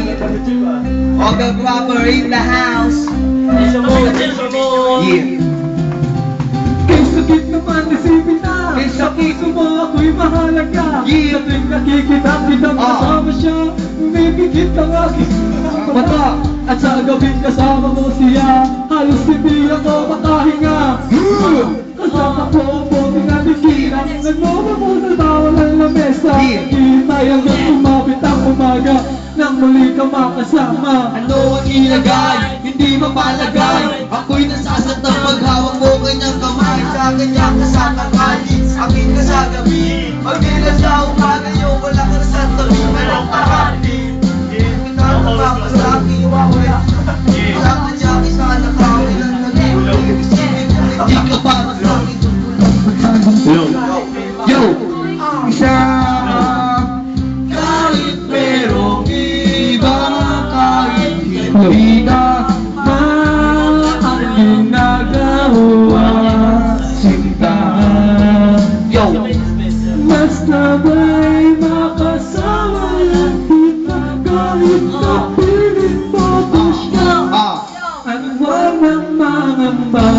Oga Guapo in the house. Yeah. Kay sakit naman isipin na sa puso mo ako'y mahalaga. Sa tuwing nakikita kitang kasama siya, umibigit ang aking mata. At sa gabing kasama mo siya, halos hindi ako makahinga. Kasama ko ang boting alikina, nagmumamuna tawa ng lamesa. Hintay hanggang sumabit ang umaga, nang muli ka makasama. Ano ang ilagay? Hindi mapalagay. Ako'y nasasaktan paghawak mo kanyang kamay. Sa kanyang kasatangali, akin ka sa gabi. Pagdila sa umaga yung wala ka sa tabi. Merong karami. Pinapapa sa akin yung wawaya. Sa kanya isa na kami lang nag-ibig. Hindi ka para sa akin. Yo! Isa! Kahit merong iba, kahit Hindi na ang ginagawa, sinta. Yo! Basta ba'y makasama lang kita, kahit kapilit mo pa siya. At huwag nang mangamba,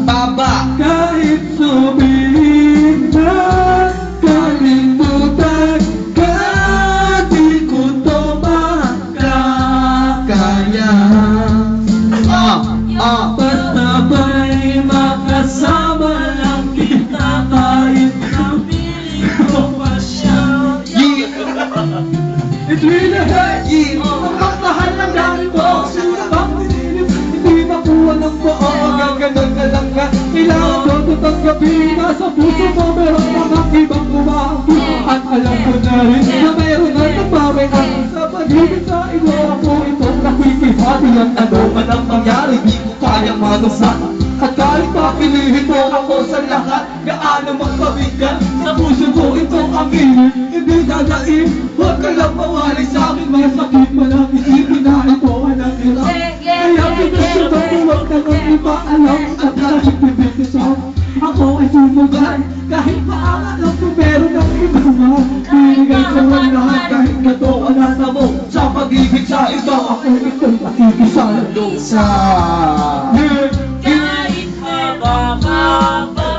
Baba! kahit sumihin na kalimutan ka, di ko to makakaya. Basta ba'y makasama lang kita, kahit kapilit mo pa siya. It really hurts. Magkakahal ng dami mo. Sino bang pinilip? Hindi makuha ng buo. Gaganon na lang ka. Kailangan ko tatanggapin. Nasa puso mo meron mga ibang kumangkin. At alam ko na rin na meron na nagbabayan. Sa pag-ibig sa ilo ako itong nakikihati. Ang ano man ang mangyari, di ko kayang manusan. At kahit papilihin mo ako sa lahat, gaano magpabigat sa puso ko itong aminin. Hindi dadain, huwag ka lang mawali sa akin. Masakit man ang isipin na ito ang hirap. Kaya pinasya ko, huwag ka nang ipaalam. At kahit bibitisan, ako ay sumugan. Kahit maangalam ko, meron ang iba. Binigay ko ang lahat kahit katoan na mo. Sa pag-ibig sa ito, ako itong pakikisan. Sa Kahit mababa,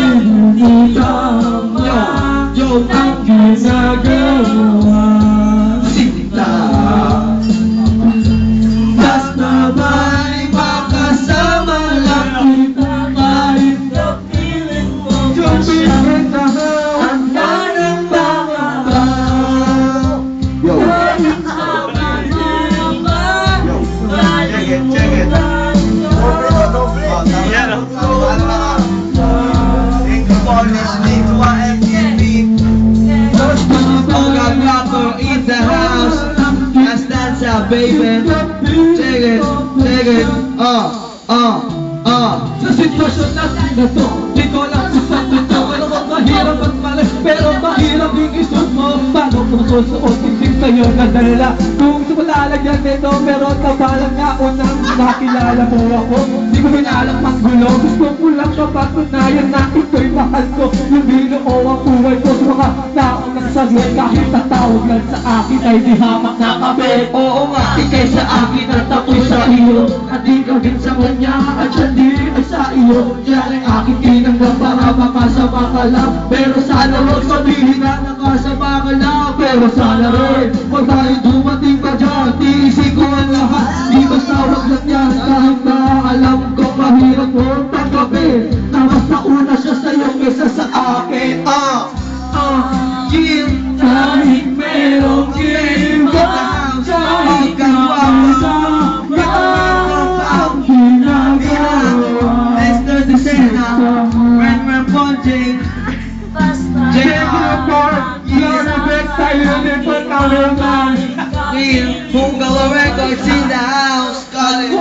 hindi tama yung ang ginagawa, sinta. basta ba'y makasama lang kita, kahit kapiling mo yung pinagtahan ka ng bangaba. kahit mababa, kalimutan ka. Thank you for listening to our MTV. Oga Guapo in the house. That's danza, baby. Check it, check it. Sa sitwasyon natin na to, di ko lang sa ito. Pero mahirap at malas, pero mahirap yung isip mo. Paano kung susuotin sa'yo na dala? Kung sumalalagyan nito, pero tabalang nga unang nakilala mo ako. Di ko pinalang manggulo, gusto ko lang kapatunayan na ito'y mahal ko. Yung binuo ang buhay ko sa mga taong nagsaglit. Kahit tatawag lang sa akin ay di hamak na kabit. Oo nga, Ikay sa akin at ako'y sa iyo. At di ka din sa kanya at siya di ay sa iyo. Yan ang aking tinanggap para makasama ka lang. Pero sana huwag sabihin na nakasama ka lang. Pero sana rin huwag tayo dumating pa dyan. Tiisin ko ang lahat, di basta huwag lang yan. Kahit na alam ko mahirap mo tanggapin na mas nauna siya sa'yo kesa sa akin. Kahit merong iba, kahit kasama ang ginagawa. Esther de Sena, Renmer Ponjing, Bungalow Records in the house, calling.